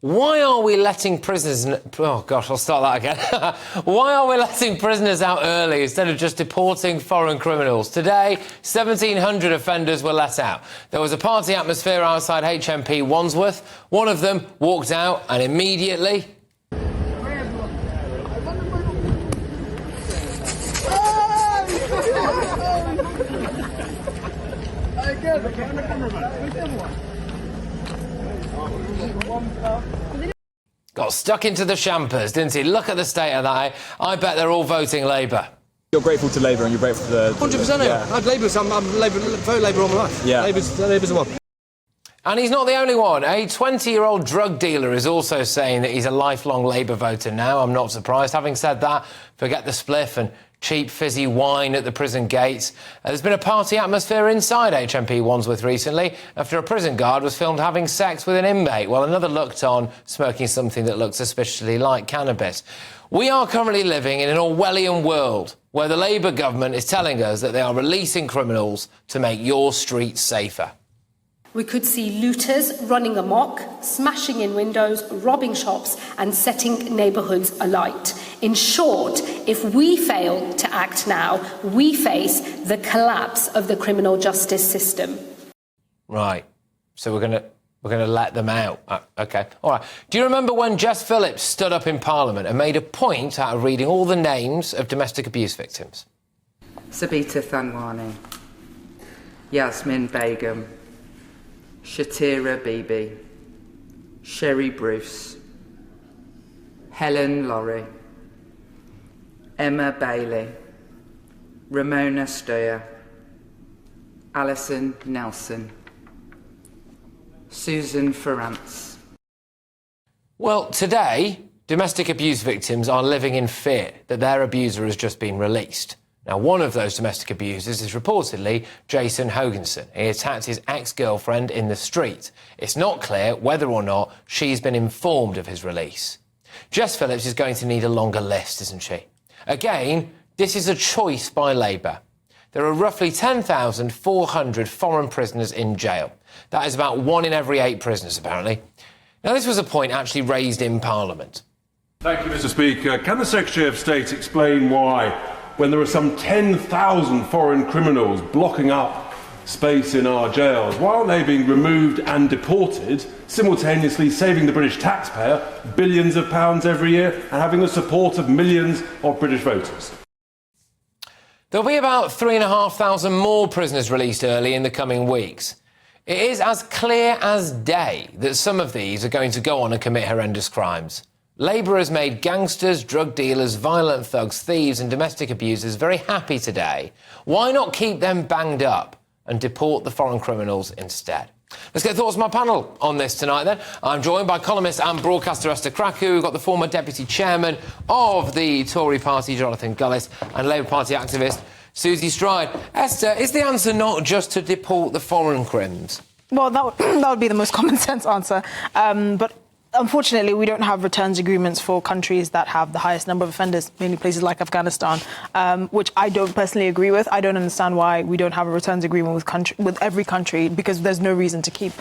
Why are we letting prisoners... Oh, gosh, I'll start that again. Why are we letting prisoners out early instead of just deporting foreign criminals? Today, 1,700 offenders were let out. There was a party atmosphere outside HMP Wandsworth. One of them walked out and immediately... got stuck into the champers, didn't he? Look at the state of that. I bet they're all voting Labour. You're grateful to Labour and you're grateful to the... 100%. Yeah. I'm vote Labour all my life. Yeah. Labour's the one. And he's not the only one. A 20-year-old drug dealer is also saying that he's a lifelong Labour voter now. I'm not surprised. Having said that, forget the spliff and cheap fizzy wine at the prison gates. There's been a party atmosphere inside HMP Wandsworth recently after a prison guard was filmed having sex with an inmate while another looked on smoking something that looked suspiciously like cannabis. We are currently living in an Orwellian world where the Labour government is telling us that they are releasing criminals to make your streets safer. We could see looters running amok, smashing in windows, robbing shops and setting neighbourhoods alight. In short, if we fail to act now, we face the collapse of the criminal justice system. Right. So we're going to let them out. OK. All right. Do you remember when Jess Phillips stood up in Parliament and made a point out of reading all the names of domestic abuse victims? Sabita Thanwani, Yasmin Begum, Shatira Bibi, Sherry Bruce, Helen Laurie, Emma Bailey, Ramona Stoyer, Alison Nelson, Susan Ferrance. Well, today, domestic abuse victims are living in fear that their abuser has just been released. Now, one of those domestic abusers is reportedly Jason Hoganson. He attacked his ex-girlfriend in the street. It's not clear whether or not she's been informed of his release. Jess Phillips is going to need a longer list, isn't she? Again, this is a choice by Labour. There are roughly 10,400 foreign prisoners in jail. That is about 1 in every 8 prisoners, apparently. Now, this was a point actually raised in Parliament. Thank you, Mr. Speaker. Can the Secretary of State explain why, when there are some 10,000 foreign criminals blocking up space in our jails, why aren't they being removed and deported, simultaneously saving the British taxpayer billions of pounds every year and having the support of millions of British voters? There'll be about 3,500 more prisoners released early in the coming weeks. It is as clear as day that some of these are going to go on and commit horrendous crimes. Labour has made gangsters, drug dealers, violent thugs, thieves and domestic abusers very happy today. Why not keep them banged up and deport the foreign criminals instead? Let's get thoughts from my panel on this tonight, then. I'm joined by columnist and broadcaster Esther Kraku. We've got the former deputy chairman of the Tory party, Jonathan Gullis, and Labour Party activist Susie Stride. Esther, is the answer not just to deport the foreign crims? Well, that would be the most common sense answer. But unfortunately, we don't have returns agreements for countries that have the highest number of offenders, mainly places like Afghanistan, which I don't personally agree with. I don't understand why we don't have a returns agreement with every country, because there's no reason to keep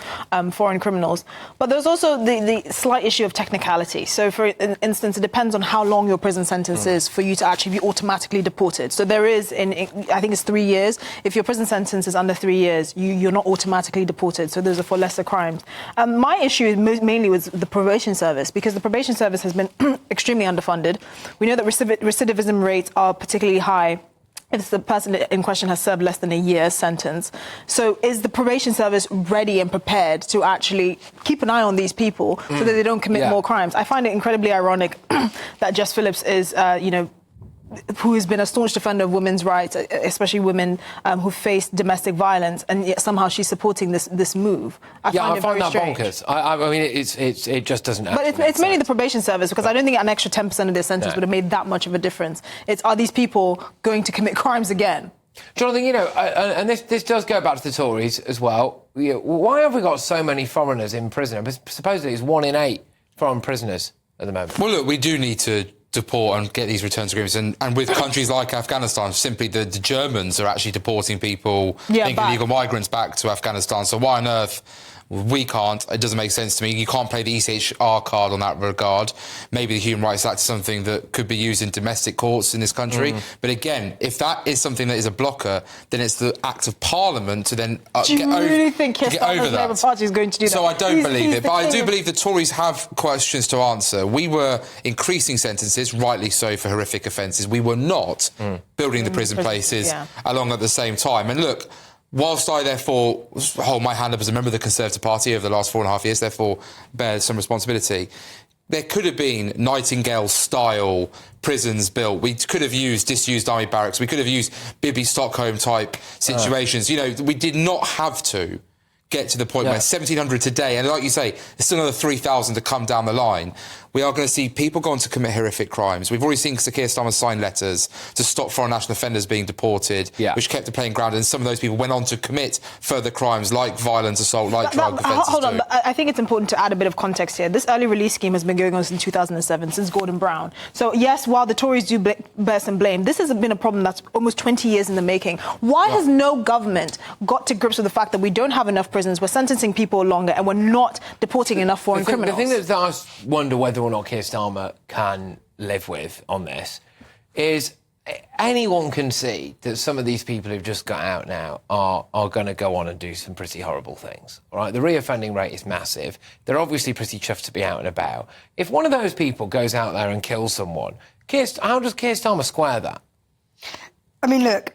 foreign criminals. But there's also the slight issue of technicality. So, for instance, it depends on how long your prison sentence is for you to actually be automatically deported. So there is, I think it's 3 years. If your prison sentence is under 3 years, you're not automatically deported. So those are for lesser crimes. My issue is mainly with the probation service, because the probation service has been extremely underfunded. We know that recidivism rates are particularly high if the person in question has served less than a year's sentence. So is the probation service ready and prepared to actually keep an eye on these people so that they don't commit more crimes? I find it incredibly ironic that Jess Phillips is, who has been a staunch defender of women's rights, especially women who face domestic violence, and yet somehow she's supporting this move. I find that bonkers. I mean, it just doesn't. But it's mainly the probation service, because I don't think an extra 10% of their sentence would have made that much of a difference. Are these people going to commit crimes again? Jonathan, and this does go back to the Tories as well. Why have we got so many foreigners in prison? Supposedly it's 1 in 8 foreign prisoners at the moment. Well, look, we do need to deport and get these returns agreements, and with countries like Afghanistan, simply the Germans are actually deporting people, illegal migrants back to Afghanistan. So why on earth We can't. It doesn't make sense to me. You can't play the ECHR card on that regard. Maybe the Human Rights Act is something that could be used in domestic courts in this country. But again, if that is something that is a blocker, then it's the act of Parliament to then do you really think Starmer's Labour Party is going to do that? So I don't believe it. But I do believe the Tories have questions to answer. We were increasing sentences, rightly so, for horrific offences. We were not building the prison places along at the same time. And look, whilst I therefore hold my hand up as a member of the Conservative Party over the last 4.5 years, therefore bear some responsibility, there could have been Nightingale-style prisons built. We could have used disused army barracks. We could have used Bibby Stockholm-type situations. You know, we did not have to get to the point where 1,700 today, and like you say, there's still another 3,000 to come down the line. We are going to see people go on to commit horrific crimes. We've already seen Sir Keir Starmer sign letters to stop foreign national offenders being deported, which kept the playing ground, and some of those people went on to commit further crimes like violent assault, like drug offences. Hold on, but I think it's important to add a bit of context here. This early release scheme has been going on since 2007, since Gordon Brown. So yes, while the Tories do bear some blame, this has been a problem that's almost 20 years in the making. Why has no government got to grips with the fact that we don't have enough prisons, we're sentencing people longer, and we're not deporting enough foreign criminals? The thing that I wonder whether or not Keir Starmer can live with on this is anyone can see that some of these people who've just got out now are going to go on and do some pretty horrible things. All right, the reoffending rate is massive. They're obviously pretty chuffed to be out and about. If one of those people goes out there and kills someone, how does Keir Starmer square that? I mean, look,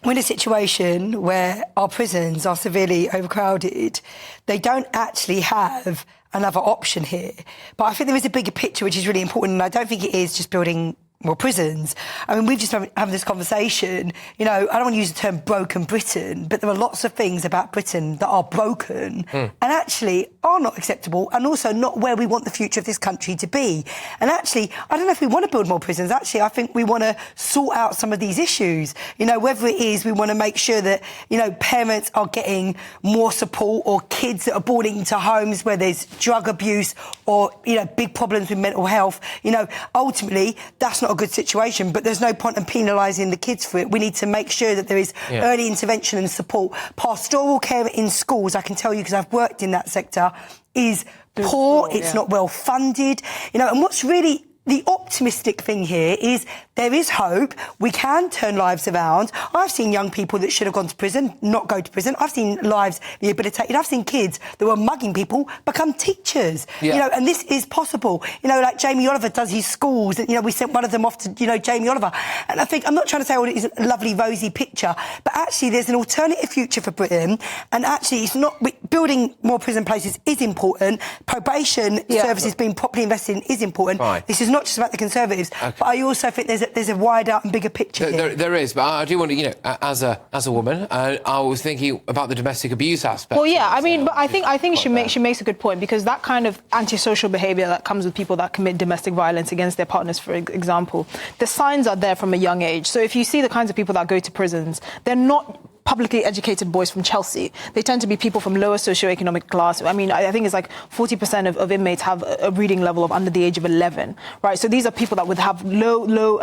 we're in a situation where our prisons are severely overcrowded. They don't actually have another option here. But I think there is a bigger picture which is really important, and I don't think it is just building more prisons. I mean, we've just been having this conversation. You know, I don't want to use the term broken Britain, but there are lots of things about Britain that are broken and actually are not acceptable, and also not where we want the future of this country to be. And actually, I don't know if we want to build more prisons. Actually, I think we want to sort out some of these issues. You know, whether it is we want to make sure that, you know, parents are getting more support, or kids that are boarding into homes where there's drug abuse or, you know, big problems with mental health. You know, ultimately, that's not a good situation, but there's no point in penalising the kids for it. We need to make sure that there is early intervention and support. Pastoral care in schools, I can tell you because I've worked in that sector, is poor. It's not well funded. You know, and what's really the optimistic thing here is there is hope. We can turn lives around. I've seen young people that should have gone to prison not go to prison. I've seen lives rehabilitated. I've seen kids that were mugging people become teachers. You know, and this is possible. You know, like Jamie Oliver does his schools. And, you know, we sent one of them off to, you know, Jamie Oliver. And I think, I'm not trying to say, oh, it is a lovely, rosy picture, but actually there's an alternative future for Britain. And actually, it's not, building more prison places is important. Probation services being properly invested in is important. Right. This is not just about the Conservatives, but I also think there's a wider and bigger picture here. There is, but I do want to, you know, as a woman, I was thinking about the domestic abuse aspect. Well, yeah, I mean, but I think she makes a good point, because that kind of antisocial behaviour that comes with people that commit domestic violence against their partners, for example, the signs are there from a young age. So if you see the kinds of people that go to prisons, they're not publicly educated boys from Chelsea. They tend to be people from lower socioeconomic class. I mean, I think it's like 40% of inmates have a reading level of under the age of 11, right? So these are people that would have low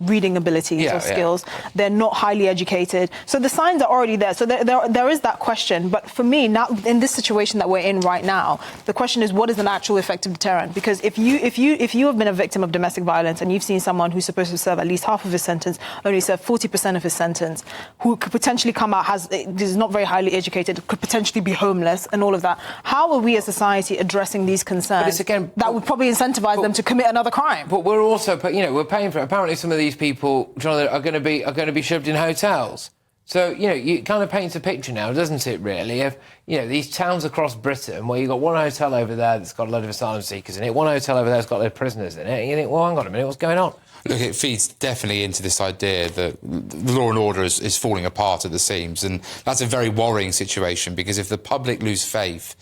reading abilities or skills. They're not highly educated. So the signs are already there. So there is that question. But for me, now in this situation that we're in right now, the question is, what is an actual effective deterrent? Because if you have been a victim of domestic violence and you've seen someone who's supposed to serve at least half of his sentence only serve 40% of his sentence, who could potentially come out is not very highly educated, could potentially be homeless and all of that. How are we as society addressing these concerns that would probably incentivise them to commit another crime? But we're also, we're paying for it. Apparently some of these people, Jonathan, are going to be shoved in hotels. So, you know, it kind of paints a picture now, doesn't it, really, of, you know, these towns across Britain where you've got one hotel over there that's got a load of asylum seekers in it, one hotel over there that's got a load of prisoners in it, and you think, well, hang on a minute, what's going on? Look, it feeds definitely into this idea that law and order is falling apart at the seams, and that's a very worrying situation, because if the public lose faith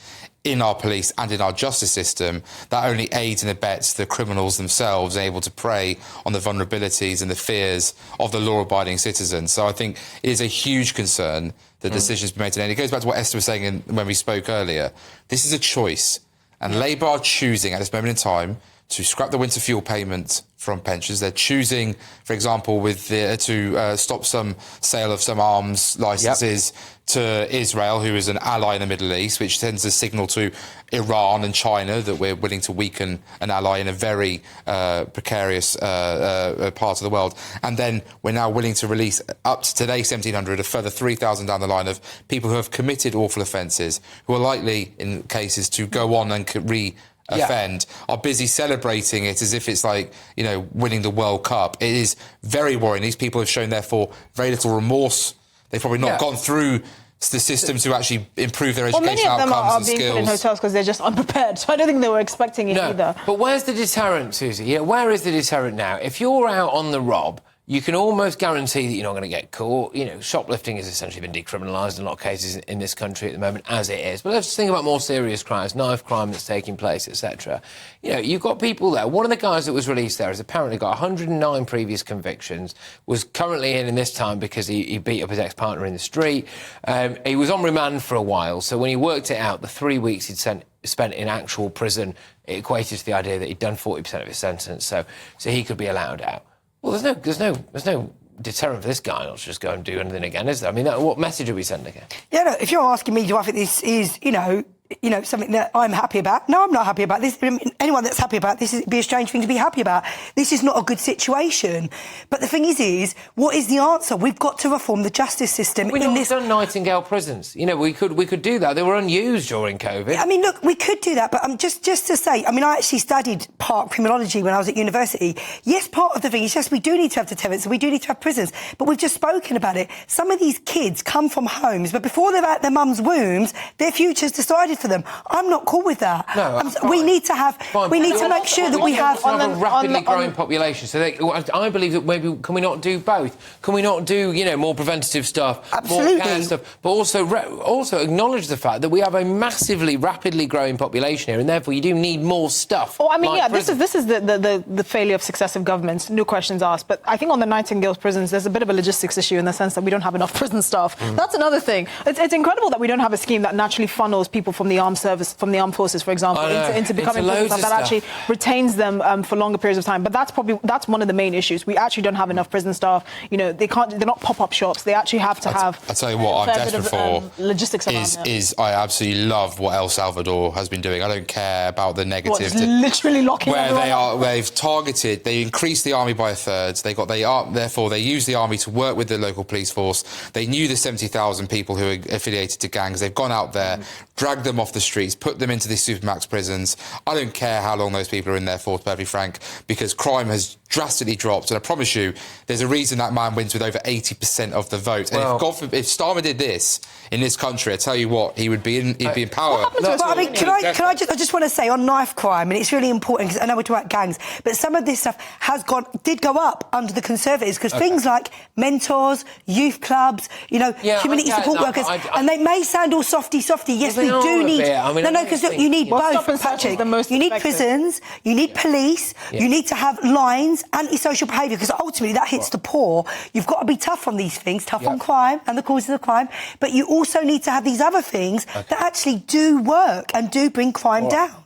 in our police and in our justice system, that only aids and abets the criminals themselves able to prey on the vulnerabilities and the fears of the law-abiding citizens. So I think it is a huge concern that decisions be made today. And it goes back to what Esther was saying when we spoke earlier. This is a choice, and Labour are choosing at this moment in time to scrap the winter fuel payment from pensions. They're choosing, for example, to stop some sale of some arms licences to Israel, who is an ally in the Middle East, which sends a signal to Iran and China that we're willing to weaken an ally in a very precarious part of the world. And then we're now willing to release up to today 1,700, a further 3,000 down the line of people who have committed awful offences, who are likely, in cases, to go on and offend, are busy celebrating it as if it's like, winning the World Cup. It is very worrying. These people have shown, therefore, very little remorse. They've probably not gone through the system to actually improve their education outcomes and skills. Many of them are being put in hotels because they're just unprepared. So I don't think they were expecting it either. But where's the deterrent, Susie? Where is the deterrent now? If you're out on the rob, you can almost guarantee that you're not going to get caught. Shoplifting has essentially been decriminalised in a lot of cases in this country at the moment, as it is. But let's just think about more serious crimes, knife crime that's taking place, etc. You've got people there. One of the guys that was released there has apparently got 109 previous convictions, was currently in this time because he beat up his ex-partner in the street. He was on remand for a while, so when he worked it out, the 3 weeks he'd spent in actual prison, it equated to the idea that he'd done 40% of his sentence, so he could be allowed out. Well, there's no deterrent for this guy not to just go and do anything again, is there? I mean, what message are we sending here? Yeah, no, if you're asking me, do I think this is, something that I'm happy about? No, I'm not happy about this. Anyone that's happy about this, it'd be a strange thing to be happy about. This is not a good situation. But the thing is, what is the answer? We've got to reform the justice system. We've not done Nightingale prisons. We could do that. They were unused during COVID. I mean, look, we could do that, but just to say, I actually studied part criminology when I was at university. Yes, part of the thing is, yes, we do need to have deterrents and we do need to have prisons, but we've just spoken about it. Some of these kids come from homes, but before they're out their mum's wombs, their future's decided for them. I'm not cool with that. No, we need to have. We need to make sure that we have a rapidly growing population. So I believe that maybe can we not do both? Can we not do more preventative stuff, absolutely, more care stuff, but also acknowledge the fact that we have a massively rapidly growing population here, and therefore you do need more stuff. Oh, I mean, this is the failure of successive governments. No questions asked. But I think on the Nightingale's prisons, there's a bit of a logistics issue in the sense that we don't have enough prison staff. That's another thing. It's incredible that we don't have a scheme that naturally funnels people from the armed armed forces, for example, into becoming prison staff that actually retains them for longer periods of time. But that's one of the main issues. We actually don't have enough prison staff. They're not pop-up shops. They actually have to have. I tell you what, I'm desperate for logistics is I absolutely love what El Salvador has been doing. I don't care about the negative. Literally locking They increased the army by a third. Therefore they used the army to work with the local police force. They knew the 70,000 people who are affiliated to gangs. They've gone out there, dragged them off the streets, put them into these supermax prisons. I don't care how long those people are in there for, to be perfectly frank, because crime has drastically dropped. And I promise you, there's a reason that man wins with over 80% of the vote. And if Starmer did this in this country, I tell you what, he'd be in power. I just want to say on knife crime, and it's really important because I know we're talking about gangs, but some of this stuff did go up under the Conservatives because things like mentors, youth clubs, community support workers, and they may sound all softy. Yes, we do need. Because you need both, Patrick. You need prisons, you need police, you need to have lines, antisocial behaviour, because ultimately that hits the poor. You've got to be tough on these things, tough on crime and the causes of crime, but you also need to have these other things that actually do work and do bring crime down.